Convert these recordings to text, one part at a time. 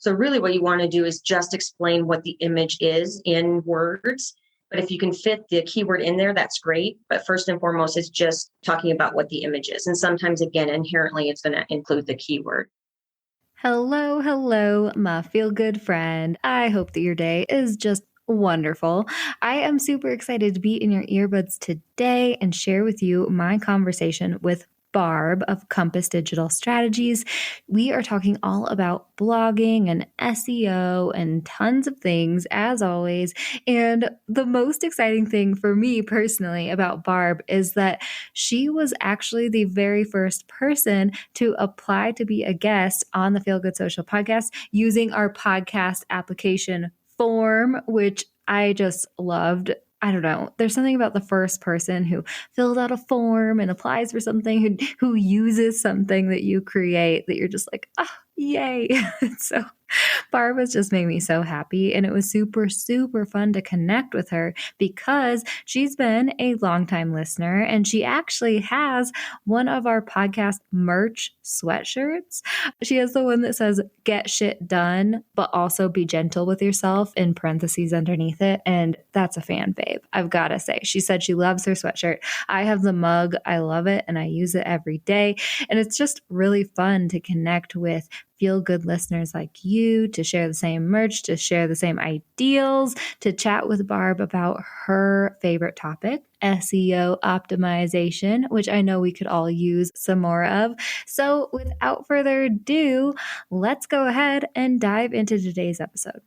So really what you want to do is just explain what the image is in words. But if you can fit the keyword in there, that's great. But first and foremost, it's just talking about what the image is. And sometimes, again, inherently, it's going to include the keyword. Hello, my feel-good friend. I hope that your day is just wonderful. I am super excited to be in your earbuds today and share with you my conversation with Barb of Compass Digital Strategies. We are talking all about blogging and SEO and tons of things, as always. And the most exciting thing for me personally about Barb is that she was actually the very first person to apply to be a guest on the Feel Good Social podcast using our podcast application form, which I just loved. I don't know. There's something about the first person who fills out a form and applies for something, who uses something that you create, that you're just like, oh, yay. So Barb has just made me so happy. And it was super, super fun to connect with her because she's been a longtime listener and she actually has one of our podcast merch sweatshirts. She has the one that says, "Get shit done, but also be gentle with yourself," in parentheses underneath it. And that's a fan fave, I've got to say. She said she loves her sweatshirt. I have the mug. I love it and I use it every day. And it's just really fun to connect with feel good listeners like you, to share the same merch, to share the same ideals, to chat with Barb about her favorite topic, SEO optimization, which I know we could all use some more of. So without further ado, let's go ahead and dive into today's episode.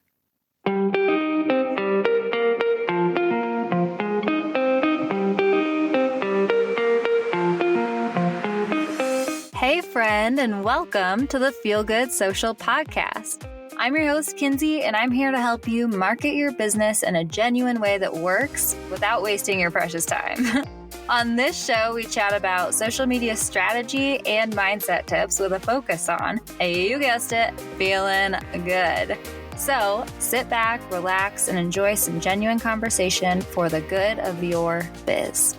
Hey friend, and welcome to the Feel Good Social Podcast. I'm your host, Kinsey, and I'm here to help you market your business in a genuine way that works without wasting your precious time. On this show, we chat about social media strategy and mindset tips with a focus on, you guessed it, feeling good. So sit back, relax, and enjoy some genuine conversation for the good of your biz.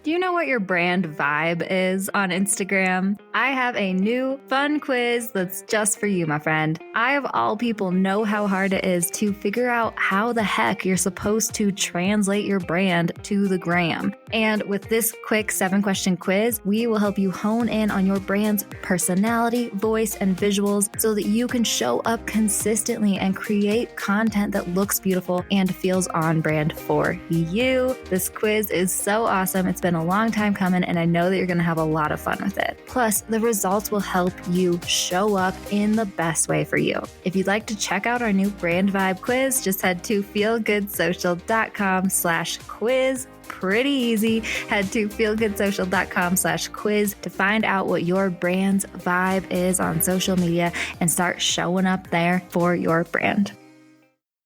Do you know what your brand vibe is on Instagram? I have a new fun quiz that's just for you, my friend. I, of all people, know how hard it is to figure out how the heck you're supposed to translate your brand to the gram. And with this quick 7-question quiz, we will help you hone in on your brand's personality, voice, and visuals so that you can show up consistently and create content that looks beautiful and feels on brand for you. This quiz is so awesome. It's been a long time coming, and I know that you're going to have a lot of fun with it. Plus, the results will help you show up in the best way for you. If you'd like to check out our new brand vibe quiz, just head to feelgoodsocial.com/quiz. Pretty easy. Head to feelgoodsocial.com/quiz to find out what your brand's vibe is on social media and start showing up there for your brand.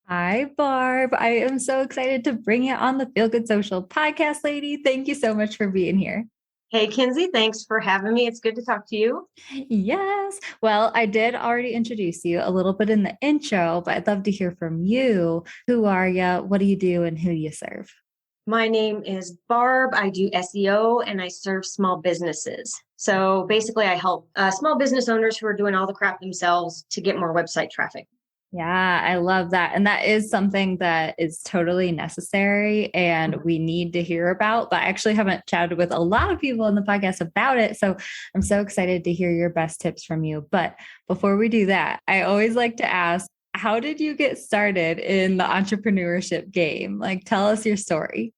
Hi, Barb. I am so excited to bring you on the Feel Good Social podcast, lady. Thank you so much for being here. Hey, Kinsey, thanks for having me. It's good to talk to you. Yes. Well, I did already introduce you a little bit in the intro, but I'd love to hear from you. Who are you? What do you do? And who do you serve? My name is Barb. I do SEO and I serve small businesses. So basically, I help small business owners who are doing all the crap themselves to get more website traffic. Yeah, I love that. And that is something that is totally necessary and we need to hear about, but I actually haven't chatted with a lot of people in the podcast about it. So I'm so excited to hear your best tips from you. But before we do that, I always like to ask, how did you get started in the entrepreneurship game? Like, tell us your story.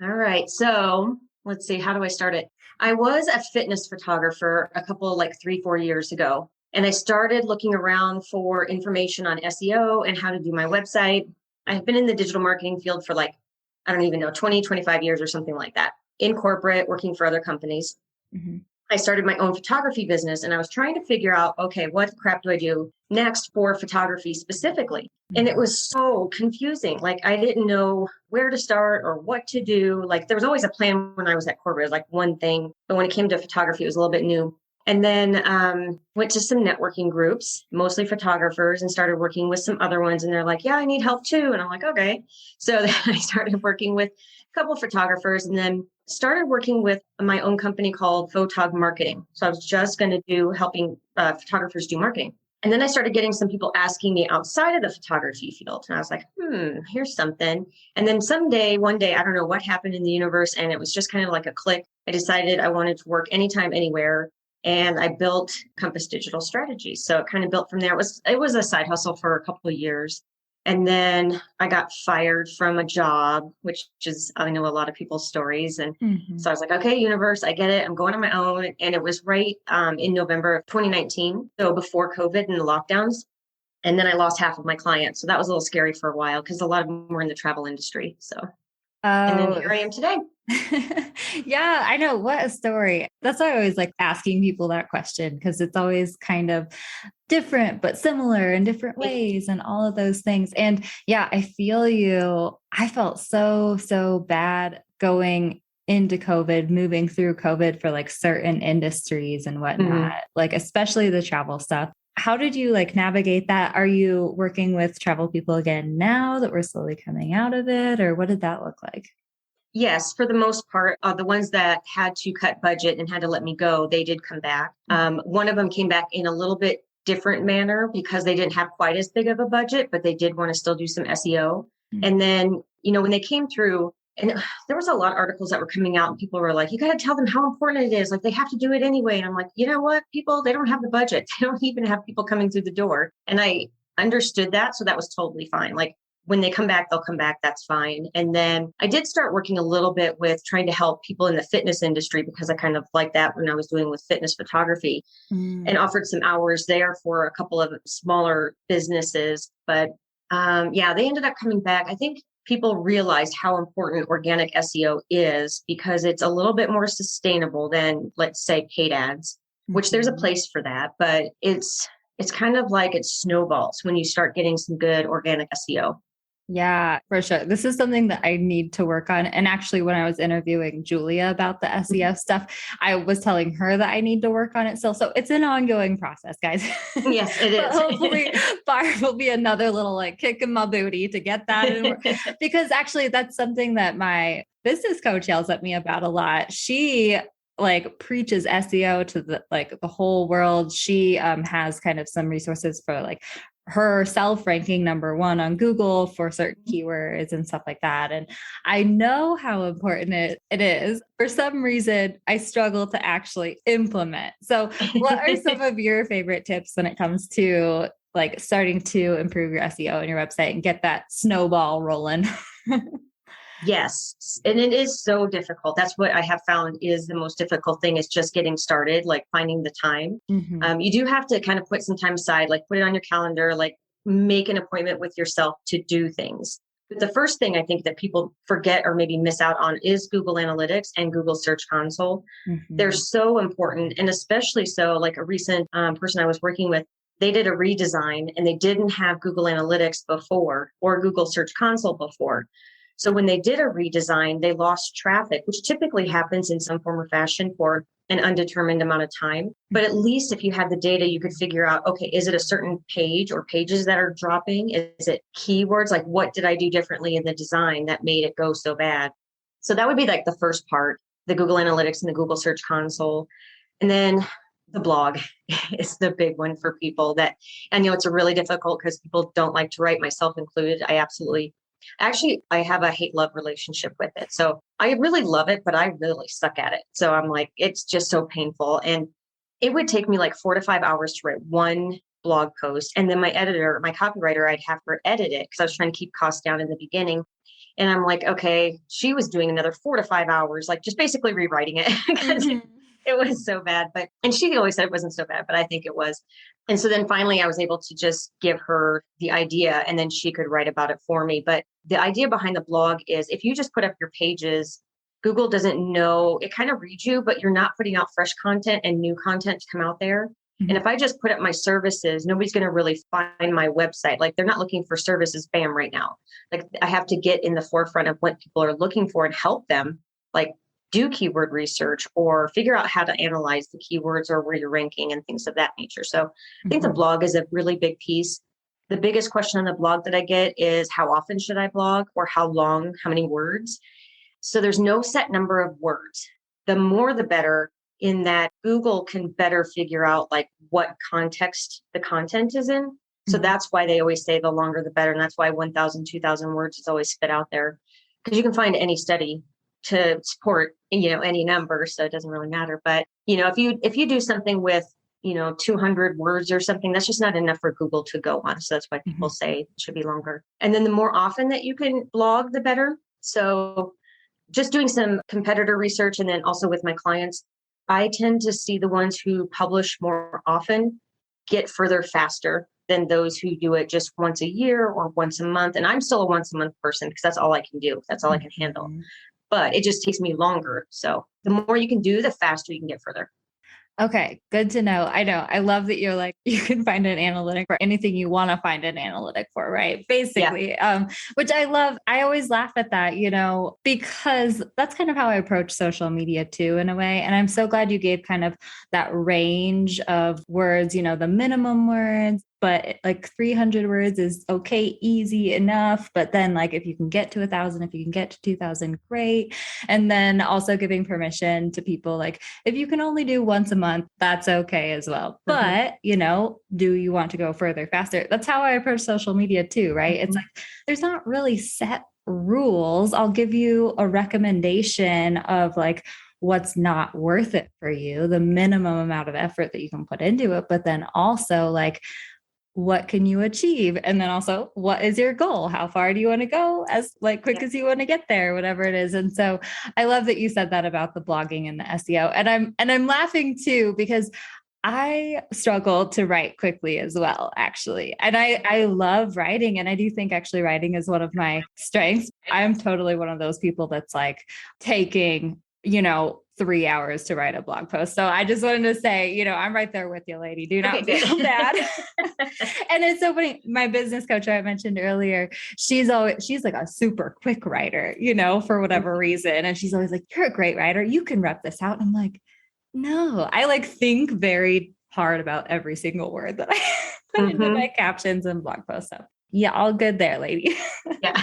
All right. So let's see. How do I start it? I was a fitness photographer a couple, 3-4 years ago. And I started looking around for information on SEO and how to do my website. I've been in the digital marketing field for 20, 25 years or something like that, in corporate, working for other companies. Mm-hmm. I started my own photography business and I was trying to figure out, okay, what crap do I do next for photography specifically? And it was so confusing. I didn't know where to start or what to do. There was always a plan when I was at corporate, it was one thing. But when it came to photography, it was a little bit new. And then went to some networking groups, mostly photographers, and started working with some other ones. And they're like, yeah, I need help too. And I'm like, okay. So then I started working with a couple of photographers and then started working with my own company called Photog Marketing. So I was just going to do helping photographers do marketing. And then I started getting some people asking me outside of the photography field. And I was like, here's something. And then one day, I don't know what happened in the universe. And it was just kind of like a click. I decided I wanted to work anytime, anywhere. And I built Compass Digital Strategies. So it kind of built from there. It was a side hustle for a couple of years. And then I got fired from a job, which is, I know a lot of people's stories. And so I was like, okay, universe, I get it. I'm going on my own. And it was right in November of 2019. So before COVID and the lockdowns. And then I lost half of my clients. So that was a little scary for a while because a lot of them were in the travel industry. So, and then here I am today. Yeah, I know. What a story. That's why I always like asking people that question, because it's always kind of different, but similar in different ways and all of those things. And yeah, I feel you. I felt so bad going into COVID, moving through COVID for like certain industries and whatnot, like especially the travel stuff. How did you like navigate that? Are you working with travel people again now that we're slowly coming out of it, or what did that look like? Yes, for the most part, the ones that had to cut budget and had to let me go, they did come back. One of them came back in a little bit different manner because they didn't have quite as big of a budget, but they did want to still do some SEO. And then, when they came through, and there was a lot of articles that were coming out and people were like, you got to tell them how important it is. Like they have to do it anyway. And I'm like, you know what, people, they don't have the budget. They don't even have people coming through the door. And I understood that. So that was totally fine. Like, when they come back, they'll come back. That's fine. And then I did start working a little bit with trying to help people in the fitness industry because I kind of liked that when I was doing with fitness photography and offered some hours there for a couple of smaller businesses. But yeah, they ended up coming back. I think people realized how important organic SEO is because it's a little bit more sustainable than, let's say, paid ads, which there's a place for that. But it's kind of like it snowballs when you start getting some good organic SEO. Yeah, for sure. This is something that I need to work on. And actually, when I was interviewing Julia about the SEO stuff, I was telling her that I need to work on it still. So it's an ongoing process, guys. Yes, it is. Hopefully, Barb will be another little like kick in my booty to get that in work. Because actually, that's something that my business coach yells at me about a lot. She like preaches SEO to the whole world. She has kind of some resources for like herself ranking number one on Google for certain keywords and stuff like that. And I know how important it is. For some reason, I struggle to actually implement. So what are some of your favorite tips when it comes to like starting to improve your SEO and your website and get that snowball rolling? Yes. And it is so difficult. That's what I have found is the most difficult thing is just getting started, like finding the time. You do have to kind of put some time aside, like put it on your calendar, like make an appointment with yourself to do things. But the first thing I think that people forget or maybe miss out on is Google Analytics and Google Search Console. They're so important. And especially so like a recent person I was working with, they did a redesign and they didn't have Google Analytics before or Google Search Console before. So when they did a redesign, they lost traffic, which typically happens in some form or fashion for an undetermined amount of time. But at least if you had the data, you could figure out, okay, is it a certain page or pages that are dropping? Is it keywords? Like what did I do differently in the design that made it go so bad? So that would be like the first part, the Google Analytics and the Google Search Console. And then the blog is the big one for people that, I know it's a really difficult because people don't like to write, myself included. I have a hate-love relationship with it. So I really love it, but I really suck at it. So I'm like, it's just so painful. And it would take me like 4 to 5 hours to write one blog post. And then my editor, my copywriter, I'd have her edit it because I was trying to keep costs down in the beginning. And I'm like, okay, she was doing another 4 to 5 hours, like just basically rewriting it because it was so bad. And she always said it wasn't so bad, but I think it was. And so then finally I was able to just give her the idea and then she could write about it for me. But the idea behind the blog is if you just put up your pages, Google doesn't know, it kind of reads you, but you're not putting out fresh content and new content to come out there. And if I just put up my services, nobody's going to really find my website. Like they're not looking for services, bam, right now. Like I have to get in the forefront of what people are looking for and help them like do keyword research or figure out how to analyze the keywords or where you're ranking and things of that nature. So I think the blog is a really big piece. The biggest question on the blog that I get is how often should I blog or how long, how many words? So there's no set number of words. The more, the better. in that Google can better figure out like what context the content is in. So that's why they always say the longer the better. And that's why 1,000, 2,000 words is always spit out there, because you can find any study to support, any number. So it doesn't really matter. But, if you do something with, 200 words or something, that's just not enough for Google to go on. So that's why people say it should be longer. And then the more often that you can blog, the better. So just doing some competitor research, and then also with my clients, I tend to see the ones who publish more often get further faster than those who do it just once a year or once a month. And I'm still a once a month person because that's all I can do. That's all I can handle. But it just takes me longer. So the more you can do, the faster you can get further. Okay, good to know. I know. I love that you're like, you can find an analytic for anything you want to find an analytic for, right? Basically, which I love. I always laugh at that, because that's kind of how I approach social media too, in a way. And I'm so glad you gave kind of that range of words, the minimum words, but like 300 words is okay, easy enough. But then like, if you can get to 1,000, if you can get to 2,000, great. And then also giving permission to people, like if you can only do once a month, that's okay as well. But, do you want to go further, faster? That's how I approach social media too, right? It's like, there's not really set rules. I'll give you a recommendation of like, what's not worth it for you, the minimum amount of effort that you can put into it. But then also like, what can you achieve? And then also, what is your goal? How far do you want to go as like quick as you want to get there, whatever it is. And so I love that you said that about the blogging and the SEO. And I'm laughing too, because I struggle to write quickly as well, actually. And I love writing. And I do think actually writing is one of my strengths. I'm totally one of those people that's like taking, 3 hours to write a blog post. So I just wanted to say, I'm right there with you, lady. Do not feel bad. And it's so funny. My business coach I mentioned earlier, she's like a super quick writer, for whatever reason. And she's always like, you're a great writer. You can rep this out. And I'm like, no, I like think very hard about every single word that I put into my captions and blog posts. So yeah, all good there, lady. Yeah.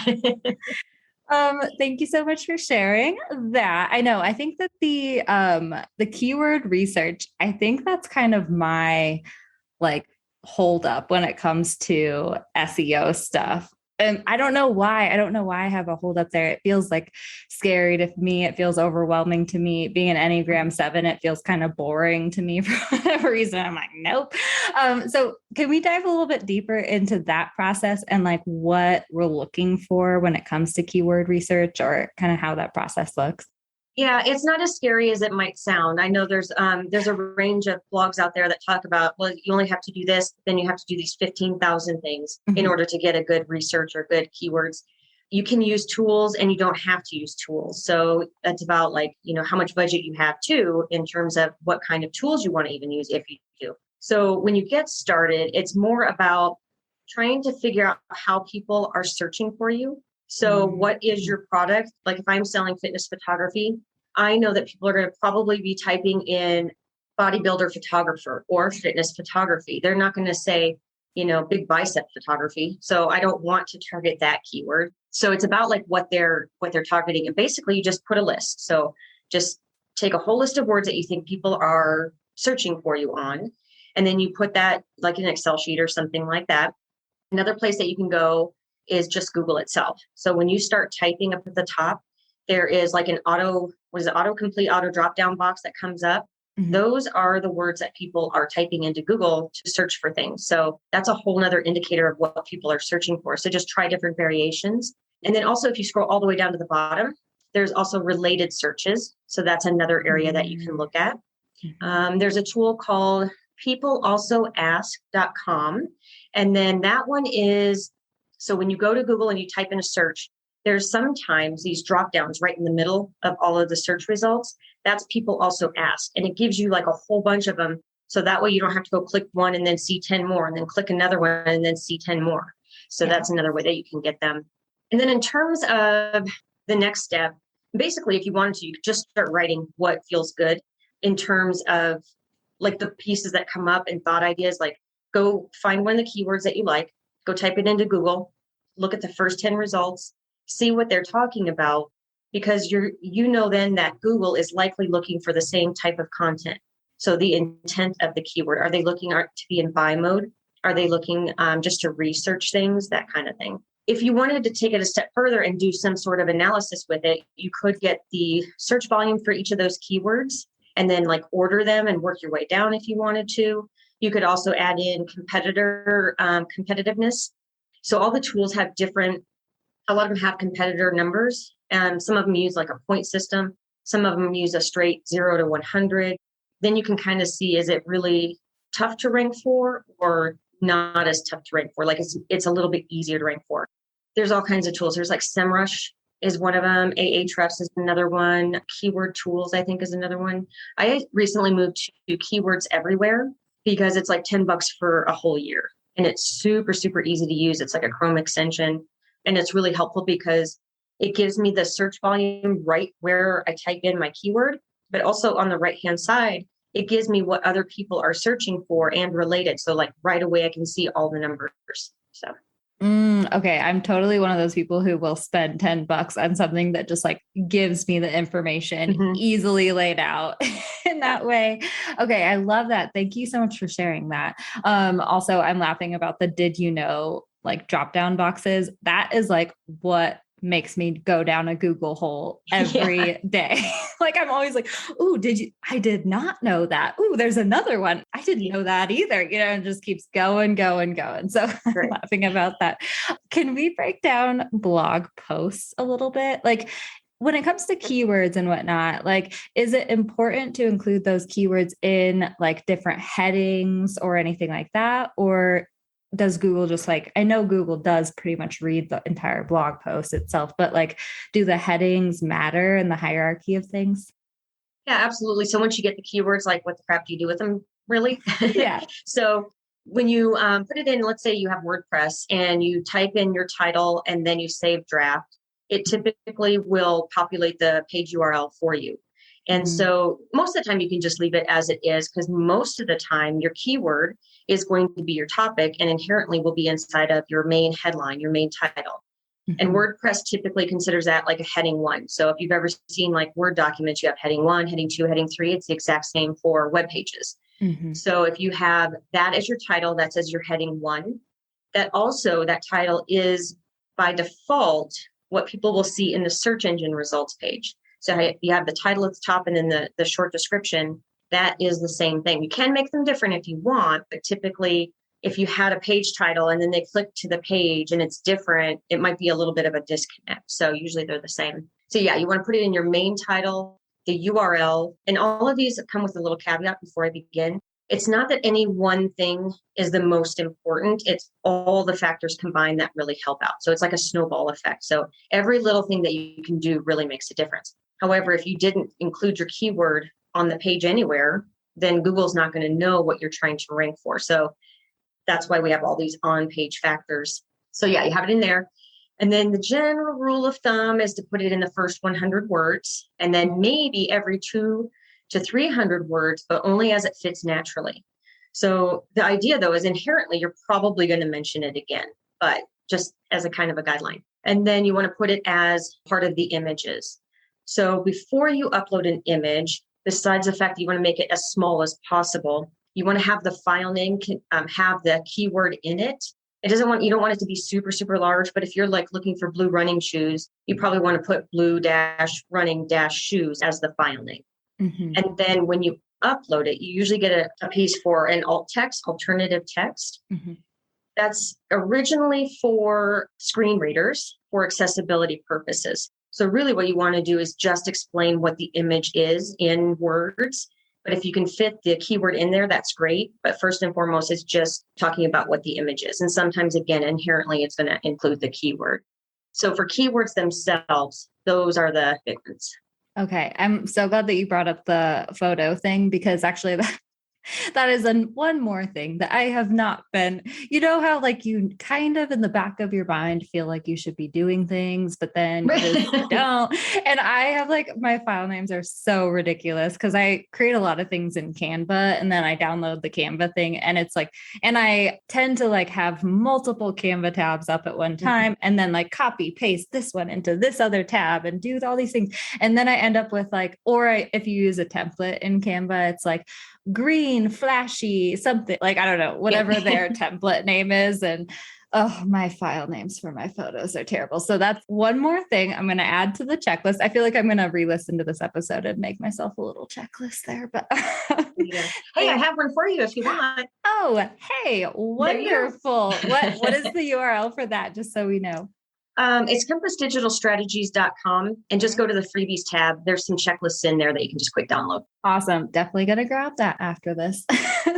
Thank you so much for sharing that. I know, I think that the keyword research, I think that's kind of my like hold up when it comes to SEO stuff. And I don't know why. I don't know why I have a hold up there. It feels like scary to me. It feels overwhelming to me. Being an Enneagram 7, it feels kind of boring to me for whatever reason. I'm like, nope. So can we dive a little bit deeper into that process and like what we're looking for when it comes to keyword research, or kind of how that process looks? Yeah, it's not as scary as it might sound. I know there's a range of blogs out there that talk about, well, you only have to do this, then you have to do these 15,000 things in order to get a good research or good keywords. You can use tools and you don't have to use tools. So that's about like, how much budget you have too, in terms of what kind of tools you want to even use if you do. So when you get started, it's more about trying to figure out how people are searching for you. So what is your product? Like if I'm selling fitness photography, I know that people are going to probably be typing in bodybuilder photographer or fitness photography. They're not going to say, big bicep photography. So I don't want to target that keyword. So it's about like what they're targeting. And basically you just put a list. So just take a whole list of words that you think people are searching for you on. And then you put that like in an Excel sheet or something like that. Another place that you can go is just Google itself. So when you start typing up at the top, there is like an autocomplete auto drop down box that comes up. Those are the words that people are typing into Google to search for things. So that's a whole nother indicator of what people are searching for. So just try different variations. And then also if you scroll all the way down to the bottom, there's also related searches. So that's another area that you can look at. There's a tool called peoplealsoask.com. And then that one is, so when you go to Google and you type in a search, there's sometimes these drop downs right in the middle of all of the search results. That's people also ask. And it gives you like a whole bunch of them. So that way you don't have to go click one and then see 10 more and then click another one and then see 10 more. So that's another way that you can get them. And then in terms of the next step, basically, if you wanted to, you could just start writing what feels good in terms of like the pieces that come up and thought ideas, like go find one of the keywords that you like, go type it into Google, look at the first 10 results, see what they're talking about. because then that Google is likely looking for the same type of content. So the intent of the keyword, are they looking to be in buy mode? Are they looking just to research things, that kind of thing? If you wanted to take it a step further and do some sort of analysis with it, you could get the search volume for each of those keywords and then like order them and work your way down if you wanted to. You could also add in competitiveness. So all the tools have a lot of them have competitor numbers, and some of them use like a point system. Some of them use a straight 0 to 100. Then you can kind of see, is it really tough to rank for or not as tough to rank for? Like it's a little bit easier to rank for. There's all kinds of tools. There's like SEMrush is one of them. Ahrefs is another one. Keyword Tools, I think, is another one. I recently moved to Keywords Everywhere because it's like $10 for a whole year. And it's super, super easy to use. It's like a Chrome extension. And it's really helpful because it gives me the search volume right where I type in my keyword, but also on the right-hand side, it gives me what other people are searching for and related. So like right away, I can see all the numbers. So. Okay. I'm totally one of those people who will spend $10 on something that just like gives me the information easily laid out in that way. Okay. I love that. Thank you so much for sharing that. Also, I'm laughing about the, did you know, like drop down boxes. That is like what makes me go down a Google hole every day. Like I'm always like, "Ooh, I did not know that. Ooh, there's another one. I didn't know that either." And just keeps going. So I'm laughing about that. Can we break down blog posts a little bit? Like when it comes to keywords and whatnot, like, is it important to include those keywords in like different headings or anything like that? Or does Google just like, I know Google does pretty much read the entire blog post itself, but like, do the headings matter in the hierarchy of things? Yeah, absolutely. So once you get the keywords, like what the crap do you do with them, really? Yeah. So when you put it in, let's say you have WordPress and you type in your title and then you save draft, it typically will populate the page URL for you. And so most of the time you can just leave it as it is, because most of the time your keyword is going to be your topic and inherently will be inside of your main headline, your main title. And WordPress typically considers that like a heading 1. So if you've ever seen like Word documents, you have heading 1, heading 2, heading 3. It's the exact same for web pages. So if you have that as your title, that's as your heading 1, that title is by default what people will see in the search engine results page. So you have the title at the top and then the short description. That is the same thing. You can make them different if you want, but typically if you had a page title and then they click to the page and it's different, it might be a little bit of a disconnect. So usually they're the same. So yeah, you want to put it in your main title, the URL, and all of these come with a little caveat before I begin. It's not that any one thing is the most important. It's all the factors combined that really help out. So it's like a snowball effect. So every little thing that you can do really makes a difference. However, if you didn't include your keyword on the page anywhere, then Google's not going to know what you're trying to rank for. So that's why we have all these on-page factors. So yeah, you have it in there. And then the general rule of thumb is to put it in the first 100 words, and then maybe every 200 to 300 words, but only as it fits naturally. So the idea though is inherently you're probably going to mention it again, but just as a kind of a guideline. And then you want to put it as part of the images. So before you upload an image, besides the fact that you want to make it as small as possible, you want to have the file name have the keyword in it. You don't want it to be super, super large, but if you're like looking for blue running shoes, you probably want to put blue-running-shoes as the file name. And then when you upload it, you usually get a piece for an alt text, alternative text. That's originally for screen readers for accessibility purposes. So really what you want to do is just explain what the image is in words. But if you can fit the keyword in there, that's great. But first and foremost, it's just talking about what the image is. And sometimes, again, inherently, it's going to include the keyword. So for keywords themselves, those are the big ones. Okay. I'm so glad that you brought up the photo thing, because actually That is one more thing that I have not been, you know, how like you kind of in the back of your mind feel like you should be doing things, but then you just don't. And I have like my file names are so ridiculous because I create a lot of things in Canva and then I download the Canva thing and it's like, and I tend to like have multiple Canva tabs up at one time and then like copy paste this one into this other tab and do all these things. And then I end up with like, if you use a template in Canva, it's like, green, flashy, something like, I don't know, whatever their template name is. And oh, my file names for my photos are terrible. So that's one more thing I'm going to add to the checklist. I feel like I'm going to re-listen to this episode and make myself a little checklist there. But yeah. Hey, I have one for you if you want. Oh, hey, wonderful. What is the URL for that? Just so we know. It's compassdigitalstrategies.com and just go to the freebies tab. There's some checklists in there that you can just quick download. Awesome. Definitely going to grab that after this.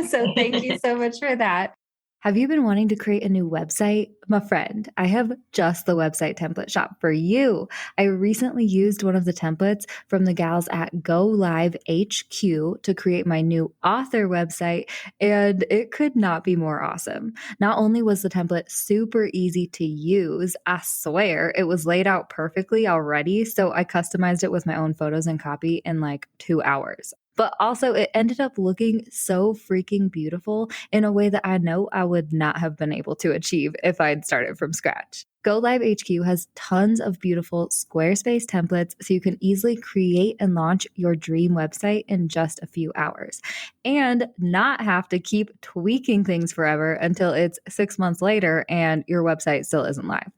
So thank you so much for that. Have you been wanting to create a new website? My friend, I have just the website template shop for you. I recently used one of the templates from the gals at Go Live HQ to create my new author website, and it could not be more awesome. Not only was the template super easy to use, I swear it was laid out perfectly already, so I customized it with my own photos and copy in like 2 hours. But also it ended up looking so freaking beautiful in a way that I know I would not have been able to achieve if I'd started from scratch. Go Live HQ has tons of beautiful Squarespace templates so you can easily create and launch your dream website in just a few hours and not have to keep tweaking things forever until it's 6 months later and your website still isn't live.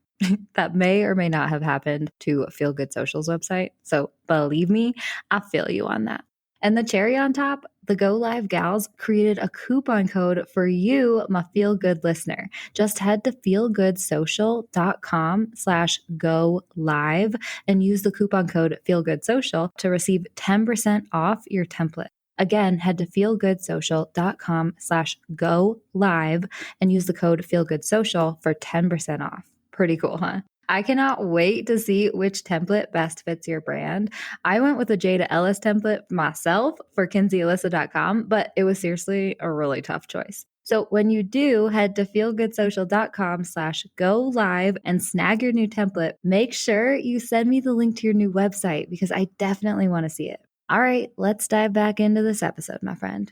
That may or may not have happened to Feel Good Social's website. So believe me, I feel you on that. And the cherry on top, the Go Live gals created a coupon code for you, my Feel Good listener. Just head to feelgoodsocial.com/go live and use the coupon code feelgoodsocial to receive 10% off your template. Again, head to feelgoodsocial.com/go live and use the code feelgoodsocial for 10% off. Pretty cool, huh? I cannot wait to see which template best fits your brand. I went with the Jada Ellis template myself for KinseyAlyssa.com, but it was seriously a really tough choice. So when you do, head to feelgoodsocial.com/go live and snag your new template. Make sure you send me the link to your new website because I definitely want to see it. All right, let's dive back into this episode, my friend.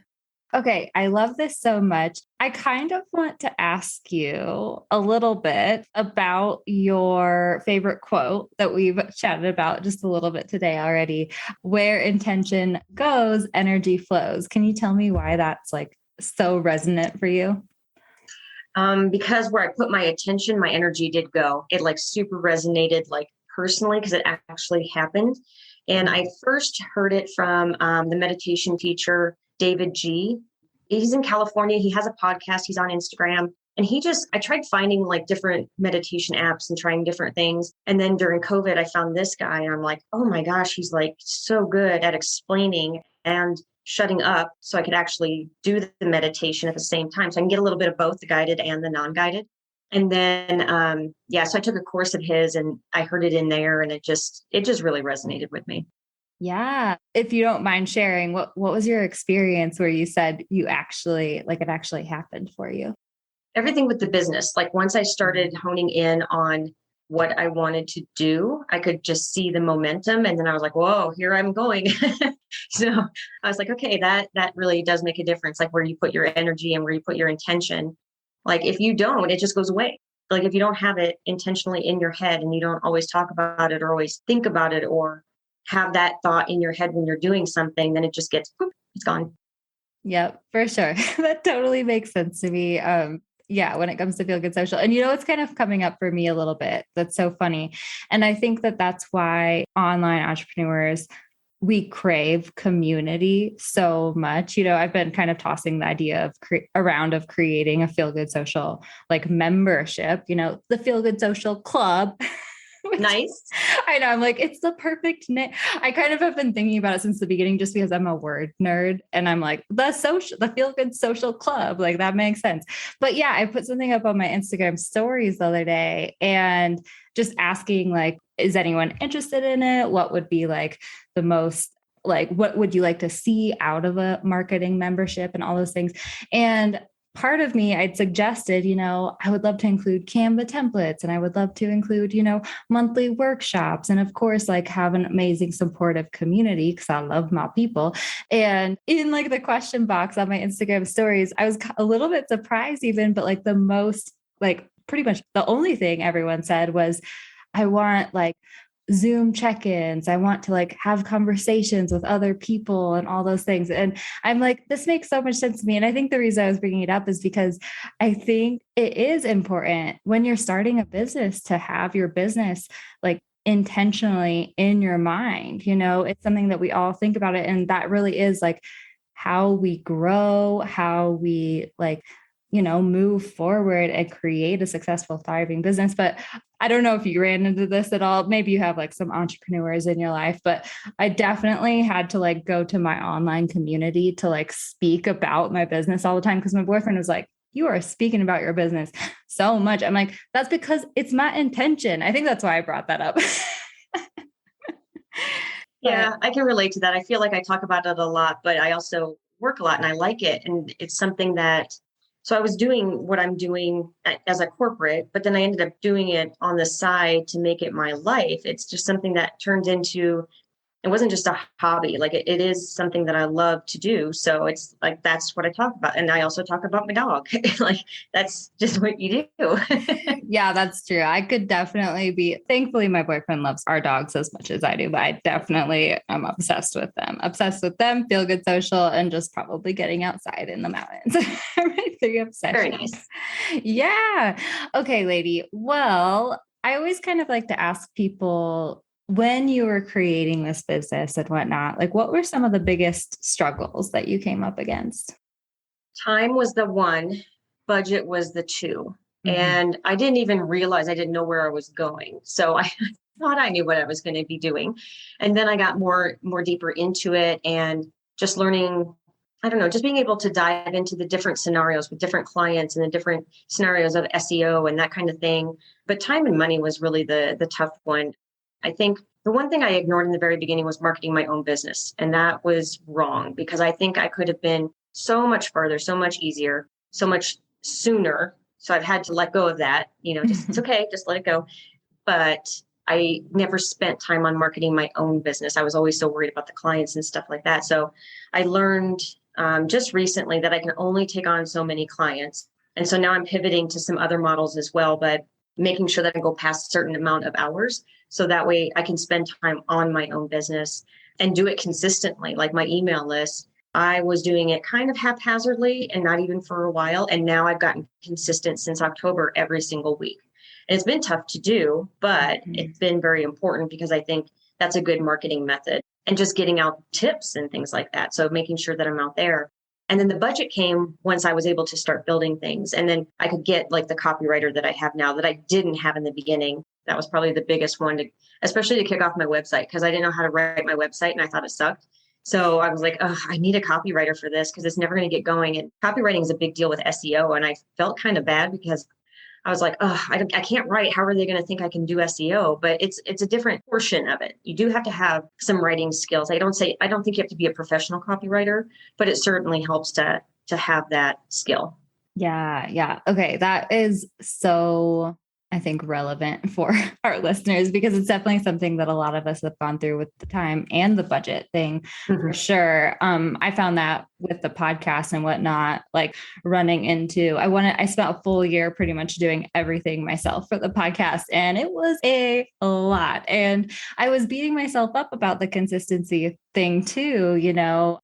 Okay, I love this so much. I kind of want to ask you a little bit about your favorite quote that we've chatted about just a little bit today already. Where intention goes, energy flows. Can you tell me why that's like so resonant for you? Because where I put my attention, my energy did go. It like super resonated like personally because it actually happened. And I first heard it from the meditation teacher, David G. He's in California. He has a podcast. He's on Instagram. And I tried finding like different meditation apps and trying different things. And then during COVID, I found this guy and I'm like, oh my gosh, he's like so good at explaining and shutting up so I could actually do the meditation at the same time. So I can get a little bit of both the guided and the non-guided. And then, so I took a course of his and I heard it in there and it just really resonated with me. Yeah. If you don't mind sharing, what was your experience where you said it actually happened for you? Everything with the business. Like once I started honing in on what I wanted to do, I could just see the momentum. And then I was like, whoa, here I'm going. So I was like, okay, that really does make a difference. Like where you put your energy and where you put your intention. Like if you don't, it just goes away. Like if you don't have it intentionally in your head and you don't always talk about it or always think about it or have that thought in your head when you're doing something, then it just gets, it's gone. Yep, for sure. That totally makes sense to me. When it comes to Feel Good Social. And it's kind of coming up for me a little bit. That's so funny. And I think that that's why online entrepreneurs, we crave community so much. I've been kind of tossing the idea of creating a Feel Good Social like membership, the Feel Good Social Club. Nice. I know. I'm like, it's the perfect name. I kind of have been thinking about it since the beginning, just because I'm a word nerd and I'm like the Feel Good Social Club, like that makes sense. But yeah, I put something up on my Instagram stories the other day and just asking like, is anyone interested in it? What would be like the most like, what would you like to see out of a marketing membership and all those things. And part of me, I'd suggested, I would love to include Canva templates, and I would love to include, monthly workshops. And of course, like, have an amazing supportive community, because I love my people. And in like the question box on my Instagram stories, I was a little bit surprised even, but like the most, like pretty much the only thing everyone said was, I want like Zoom check-ins. I want to like have conversations with other people and all those things. And I'm like, this makes so much sense to me. And I think the reason I was bringing it up is because I think it is important when you're starting a business to have your business like intentionally in your mind. It's something that we all think about it. And that really is like how we grow, how we like, move forward and create a successful, thriving business. But I don't know if you ran into this at all. Maybe you have like some entrepreneurs in your life, but I definitely had to like go to my online community to like speak about my business all the time. Because my boyfriend was like, you are speaking about your business so much. I'm like, that's because it's my intention. I think that's why I brought that up. Yeah, I can relate to that. I feel like I talk about it a lot, but I also work a lot and I like it. And it's something that, so I was doing what I'm doing as a corporate, but then I ended up doing it on the side to make it my life. It's just something that turned into, it wasn't just a hobby. Like it is something that I love to do. So it's like, that's what I talk about. And I also talk about my dog. Like that's just what you do. Yeah, that's true. I could definitely thankfully my boyfriend loves our dogs as much as I do, but I definitely am obsessed with them, feel good social, and just probably getting outside in the mountains. My three obsessions. Very nice. Yeah. Okay, lady. Well, I always kind of like to ask people, when you were creating this business and whatnot, like what were some of the biggest struggles that you came up against? Time was the one, budget was the two. Mm-hmm. And I didn't even realize, I didn't know where I was going. So I thought I knew what I was going to be doing. And then I got more deeper into it and just learning, I don't know, just being able to dive into the different scenarios with different clients and the different scenarios of SEO and that kind of thing. But time and money was really the tough one. I think the one thing I ignored in the very beginning was marketing my own business. And that was wrong because I think I could have been so much further, so much easier, so much sooner. So I've had to let go of that, just it's okay, just let it go. But I never spent time on marketing my own business. I was always so worried about the clients and stuff like that. So I learned just recently that I can only take on so many clients. And so now I'm pivoting to some other models as well, but making sure that I go past a certain amount of hours. So that way I can spend time on my own business and do it consistently, like my email list. I was doing it kind of haphazardly and not even for a while. And now I've gotten consistent since October every single week. And it's been tough to do, but it's been very important because I think that's a good marketing method and just getting out tips and things like that. So making sure that I'm out there. And then the budget came once I was able to start building things. And then I could get like the copywriter that I have now that I didn't have in the beginning. That was probably the biggest one, especially to kick off my website, because I didn't know how to write my website and I thought it sucked. So I was like, oh, I need a copywriter for this because it's never going to get going. And copywriting is a big deal with SEO. And I felt kind of bad because I was like, oh, I can't write. How are they going to think I can do SEO? But it's a different portion of it. You do have to have some writing skills. I don't think you have to be a professional copywriter, but it certainly helps to have that skill. Yeah. Yeah. Okay. That is so, I think, relevant for our listeners because it's definitely something that a lot of us have gone through with the time and the budget thing for sure. I found that with the podcast and whatnot, like running into, I spent a full year pretty much doing everything myself for the podcast, and it was a lot. And I was beating myself up about the consistency thing too,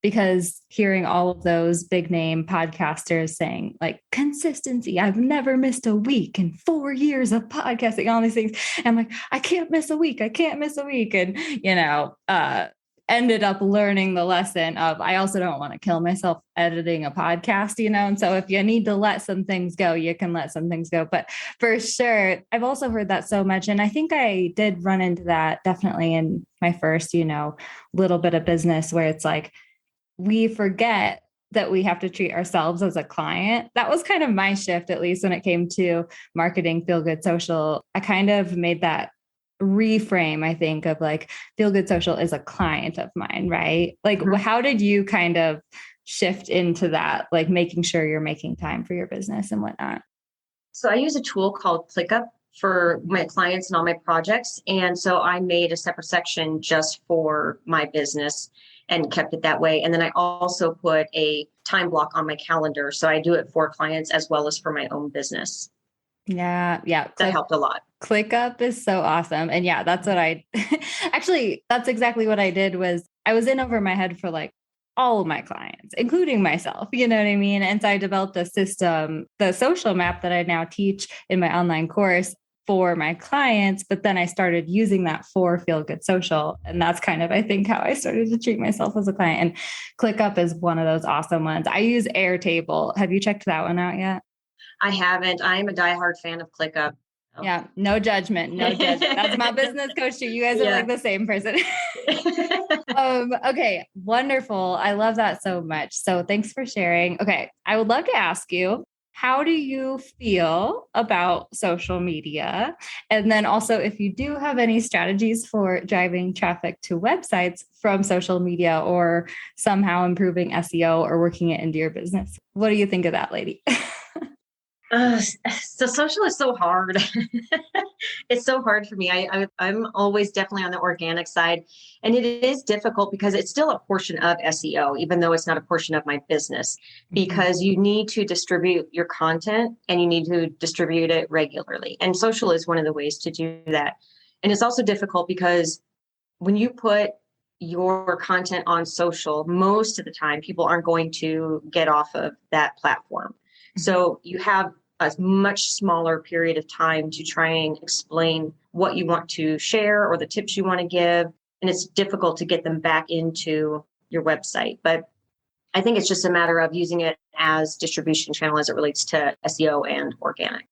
because hearing all of those big name podcasters saying like consistency, I've never missed a week in 4 years of podcasting, all these things. I'm like, I can't miss a week. And, ended up learning the lesson of, I also don't want to kill myself editing a podcast, and so if you need to let some things go, you can let some things go. But for sure, I've also heard that so much. And I think I did run into that definitely in my first, little bit of business where it's like, we forget that we have to treat ourselves as a client. That was kind of my shift, at least when it came to marketing Feel Good Social. I kind of made that reframe, I think, of like Feel Good Social is a client of mine, right? Like, Mhm. how did you kind of shift into that, like making sure you're making time for your business and whatnot? So I use a tool called ClickUp for my clients and all my projects. And so I made a separate section just for my business and kept it that way. And then I also put a time block on my calendar. So I do it for clients as well as for my own business. Yeah. Yeah. That helped a lot. ClickUp is so awesome. And yeah, that's what I actually, that's exactly what I did was I was in over my head for like all of my clients, including myself, you know what I mean? And so I developed a system, the social map that I now teach in my online course for my clients. But then I started using that for Feel Good Social. And that's kind of, I think, how I started to treat myself as a client. And ClickUp is one of those awesome ones. I use Airtable. Have you checked that one out yet? I haven't. I am a diehard fan of ClickUp. So. Yeah, no judgment, no judgment. That's my business coach too. You guys are like the same person. Okay, wonderful. I love that so much. So thanks for sharing. Okay, I would love to ask you, how do you feel about social media? And then also, if you do have any strategies for driving traffic to websites from social media or somehow improving SEO or working it into your business. What do you think of that, lady? So social is so hard. It's so hard for me. I'm always definitely on the organic side, and it is difficult because it's still a portion of SEO, even though it's not a portion of my business, because you need to distribute your content and you need to distribute it regularly. And social is one of the ways to do that. And it's also difficult because when you put your content on social, most of the time people aren't going to get off of that platform. So you have a much smaller period of time to try and explain what you want to share or the tips you want to give. And it's difficult to get them back into your website. But I think it's just a matter of using it as distribution channel as it relates to SEO and organic.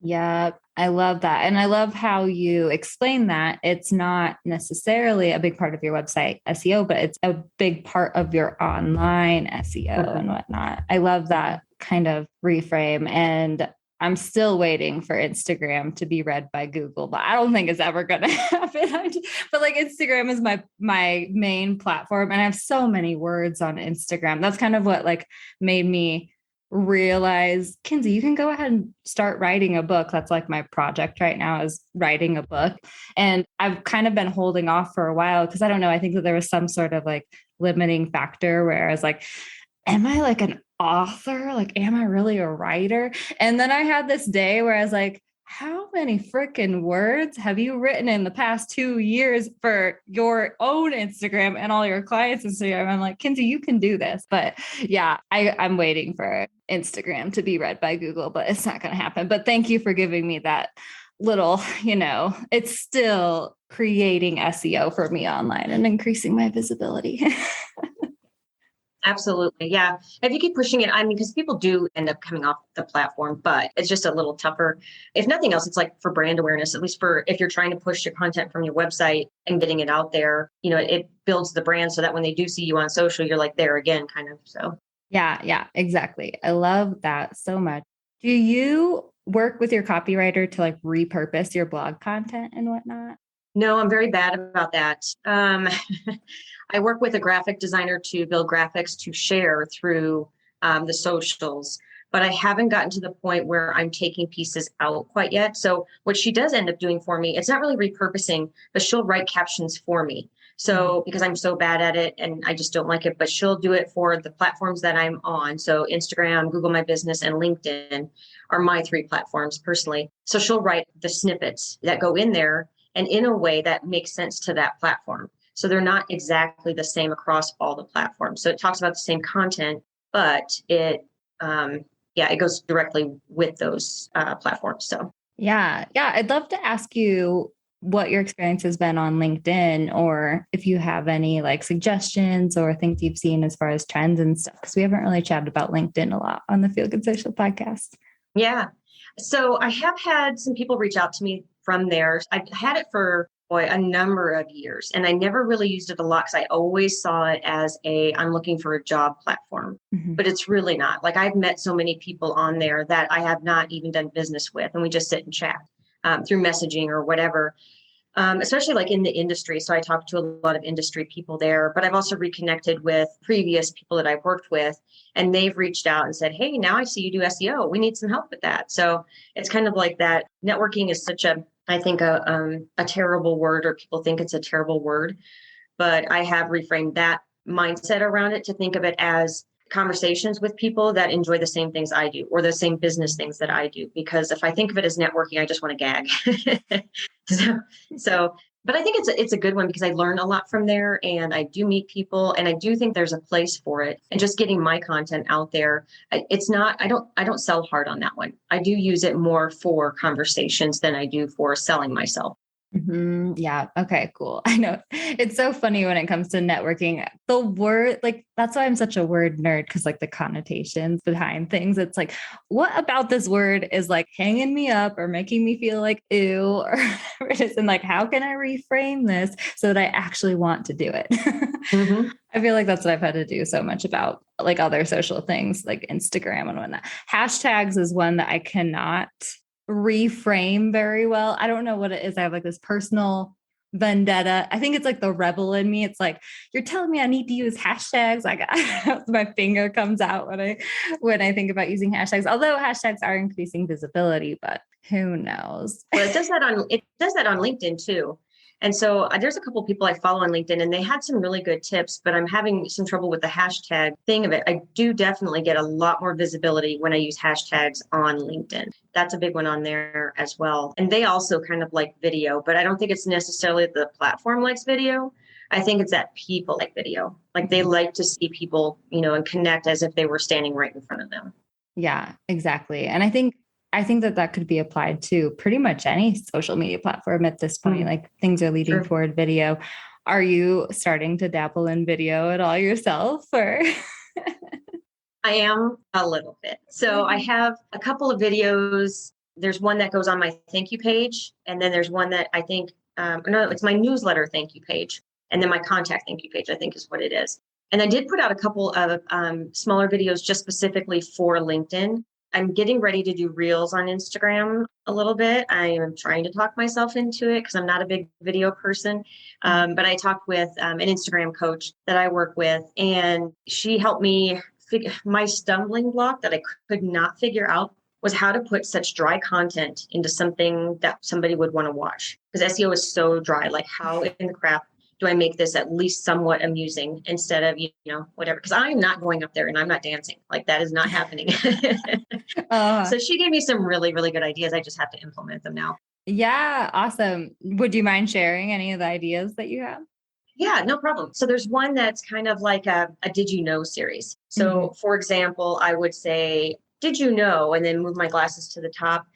Yeah, I love that. And I love how you explain that it's not necessarily a big part of your website SEO, but it's a big part of your online SEO and whatnot. I love that kind of reframe. And I'm still waiting for Instagram to be read by Google, but I don't think it's ever going to happen. But like Instagram is my main platform, and I have so many words on Instagram. That's kind of what like made me realize, Kinsey, you can go ahead and start writing a book. That's like my project right now, is writing a book. And I've kind of been holding off for a while because I don't know, I think that there was some sort of like limiting factor where I was like, am I like an author? Like, am I really a writer? And then I had this day where I was like, how many freaking words have you written in the past 2 years for your own Instagram and all your clients' Instagram? I'm like, Kinsey, you can do this. But yeah, I'm waiting for Instagram to be read by Google, but it's not going to happen. But thank you for giving me that little, it's still creating SEO for me online and increasing my visibility. Absolutely. Yeah. If you keep pushing it, I mean, because people do end up coming off the platform, but it's just a little tougher. If nothing else, it's like for brand awareness, at least for if you're trying to push your content from your website and getting it out there, it builds the brand so that when they do see you on social, you're like there again, kind of. So, yeah, exactly. I love that so much. Do you work with your copywriter to like repurpose your blog content and whatnot? no, I'm very bad about that. I work with a graphic designer to build graphics to share through the socials, but I haven't gotten to the point where I'm taking pieces out quite yet. So what she does end up doing for me, it's not really repurposing, but she'll write captions for me. So because I'm so bad at it and I just don't like it, but she'll do it for the platforms that I'm on. So Instagram, Google My Business, and LinkedIn are my 3 platforms personally. So she'll write the snippets that go in there and in a way that makes sense to that platform. So they're not exactly the same across all the platforms. So it talks about the same content, but it goes directly with those platforms. So Yeah. I'd love to ask you what your experience has been on LinkedIn, or if you have any like suggestions or things you've seen as far as trends and stuff, because we haven't really chatted about LinkedIn a lot on the Feel Good Social podcast. yeah. So I have had some people reach out to me from there. I've had it for a number of years, and I never really used it a lot because I always saw it as I'm looking for a job platform, but it's really not. Like I've met so many people on there that I have not even done business with, and we just sit and chat through messaging or whatever. especially like in the industry. So I talked to a lot of industry people there, but I've also reconnected with previous people that I've worked with, and they've reached out and said, "Hey, now I see you do SEO. We need some help with that." So it's kind of like that. Networking is such a, I think, a terrible word, or people think it's a terrible word, but I have reframed that mindset around it to think of it as conversations with people that enjoy the same things I do or the same business things that I do. Because if I think of it as networking, I just want to gag. so, so, but I think it's a good one because I learn a lot from there, and I do meet people, and I do think there's a place for it. And just getting my content out there, it's not, I don't sell hard on that one. I do use it more for conversations than I do for selling myself. Yeah. Okay, cool. I know it's so funny when it comes to networking. The word, like, that's why I'm such a word nerd, because like the connotations behind things, it's like, what about this word is like hanging me up or making me feel like ew or whatever it is. And like, how can I reframe this so that I actually want to do it? Mm-hmm. I feel like that's what I've had to do so much about like other social things like Instagram and whatnot. Hashtags is one that I cannot reframe very well. I don't know what it is. I have like this personal vendetta. I think it's like the rebel in me. It's like, you're telling me I need to use hashtags. Like my finger comes out when I think about using hashtags. Although hashtags are increasing visibility, but who knows? Well, it does that on LinkedIn too. And so there's a couple of people I follow on LinkedIn, and they had some really good tips, but I'm having some trouble with the hashtag thing of it. I do definitely get a lot more visibility when I use hashtags on LinkedIn. That's a big one on there as well. And they also kind of like video, but I don't think it's necessarily the platform likes video. I think it's that people like video. Like they like to see people, and connect as if they were standing right in front of them. Yeah, exactly. And I think that could be applied to pretty much any social media platform at this point. Like things are leading True. toward video. Are you starting to dabble in video at all yourself, or? I am a little bit. So I have a couple of videos. There's one that goes on my thank you page. And then there's one that I think, no, it's my newsletter thank you page. And then my contact thank you page, I think is what it is. And I did put out a couple of smaller videos just specifically for LinkedIn. I'm getting ready to do reels on Instagram a little bit. I am trying to talk myself into it because I'm not a big video person. But I talked with an Instagram coach that I work with, and she helped me figure my stumbling block that I could not figure out was how to put such dry content into something that somebody would want to watch. Because SEO is so dry. Like, how in the crap do I make this at least somewhat amusing instead of, whatever? Because I'm not going up there and I'm not dancing. Like, that is not happening. So she gave me some really, really good ideas. I just have to implement them now. Yeah, awesome. Would you mind sharing any of the ideas that you have? Yeah, no problem. So there's one that's kind of like a Did You Know series. So for example, I would say, did you know? And then move my glasses to the top.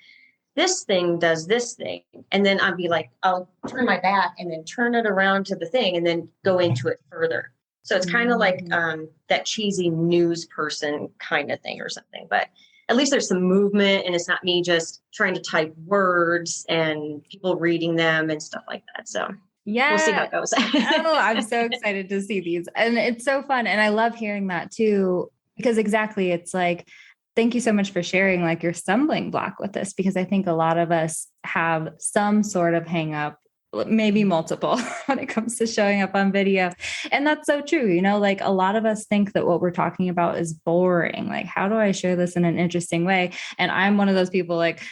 This thing does this thing. And then I'd be like, I'll turn my back and then turn it around to the thing and then go into it further. So it's kind of like that cheesy news person kind of thing or something. But at least there's some movement, and it's not me just trying to type words and people reading them and stuff like that. So yeah, we'll see how it goes. I'm so excited to see these. And it's so fun. And I love hearing that too, because exactly, it's like, thank you so much for sharing like your stumbling block with this, because I think a lot of us have some sort of hang up, maybe multiple, when it comes to showing up on video. And that's so true. Like a lot of us think that what we're talking about is boring. Like, how do I share this in an interesting way? And I'm one of those people, like,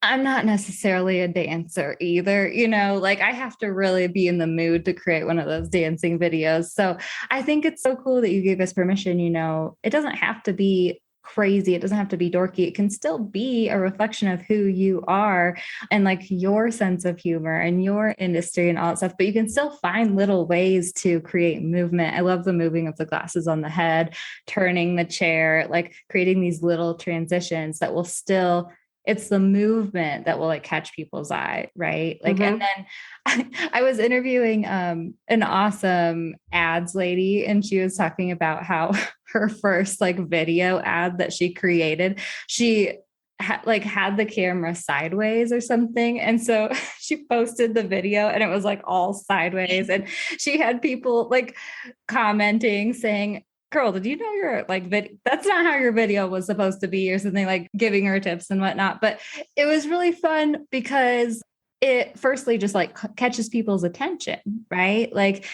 I'm not necessarily a dancer either, like I have to really be in the mood to create one of those dancing videos. So I think it's so cool that you gave us permission. It doesn't have to be crazy. It doesn't have to be dorky. It can still be a reflection of who you are and like your sense of humor and your industry and all that stuff, but you can still find little ways to create movement. I love the moving of the glasses on the head, turning the chair, like creating these little transitions that will still, it's the movement that will like catch people's eye. Right. Like, and then I was interviewing an awesome ads lady, and she was talking about how her first like video ad that she created, she had the camera sideways or something. And so she posted the video and it was like all sideways. And she had people like commenting saying, girl, did you know your like that's not how your video was supposed to be, or something, like giving her tips and whatnot. But it was really fun because it firstly just like catches people's attention, right? Like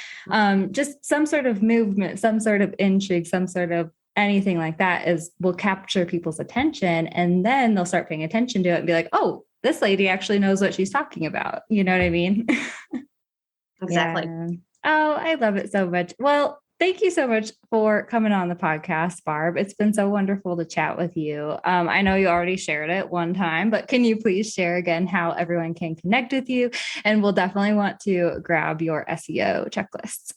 just some sort of movement, some sort of intrigue, some sort of anything like that will capture people's attention. And then they'll start paying attention to it and be like, oh, this lady actually knows what she's talking about. You know what I mean? Exactly. Yeah. Oh, I love it so much. Well, thank you so much for coming on the podcast, Barb. It's been so wonderful to chat with you. I know you already shared it one time, but can you please share again how everyone can connect with you? And we'll definitely want to grab your SEO checklists.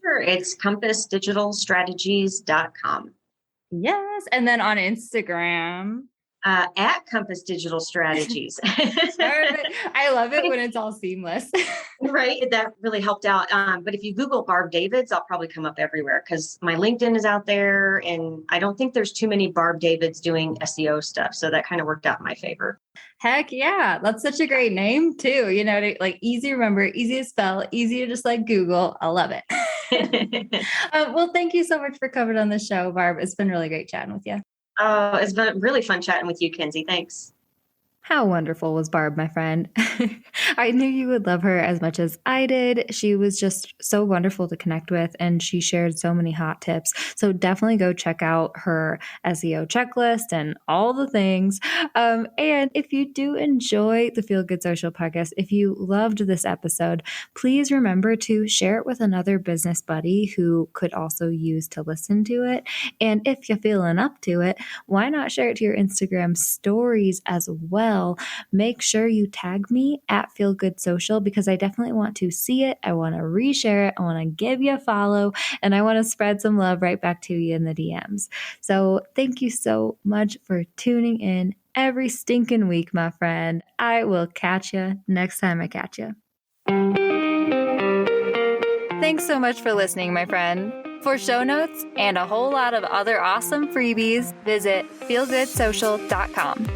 Sure. It's compassdigitalstrategies.com. Yes. And then on Instagram. At Compass Digital Strategies. I love it when it's all seamless. Right. That really helped out. But if you Google Barb Davids, I'll probably come up everywhere because my LinkedIn is out there. And I don't think there's too many Barb Davids doing SEO stuff. So that kind of worked out in my favor. Heck yeah. That's such a great name too. You know, like easy to remember, easy to spell, easy to just like Google. I love it. Well, thank you so much for coming on the show, Barb. It's been really great chatting with you. Oh, it's been really fun chatting with you, Kinsey. Thanks. How wonderful was Barb, my friend? I knew you would love her as much as I did. She was just so wonderful to connect with, and she shared so many hot tips. So definitely go check out her SEO checklist and all the things. And if you do enjoy the Feel Good Social podcast, if you loved this episode, please remember to share it with another business buddy who could also use to listen to it. And if you're feeling up to it, why not share it to your Instagram stories as well? Make sure you tag me at Feel Good Social because I definitely want to see it. I want to reshare it. I want to give you a follow, and I want to spread some love right back to you in the DMs. So thank you so much for tuning in every stinking week, my friend. I will catch you next time I catch you. Thanks so much for listening, my friend. For show notes and a whole lot of other awesome freebies, visit feelgoodsocial.com.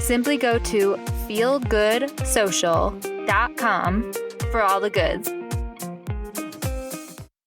Simply go to feelgoodsocial.com for all the goods.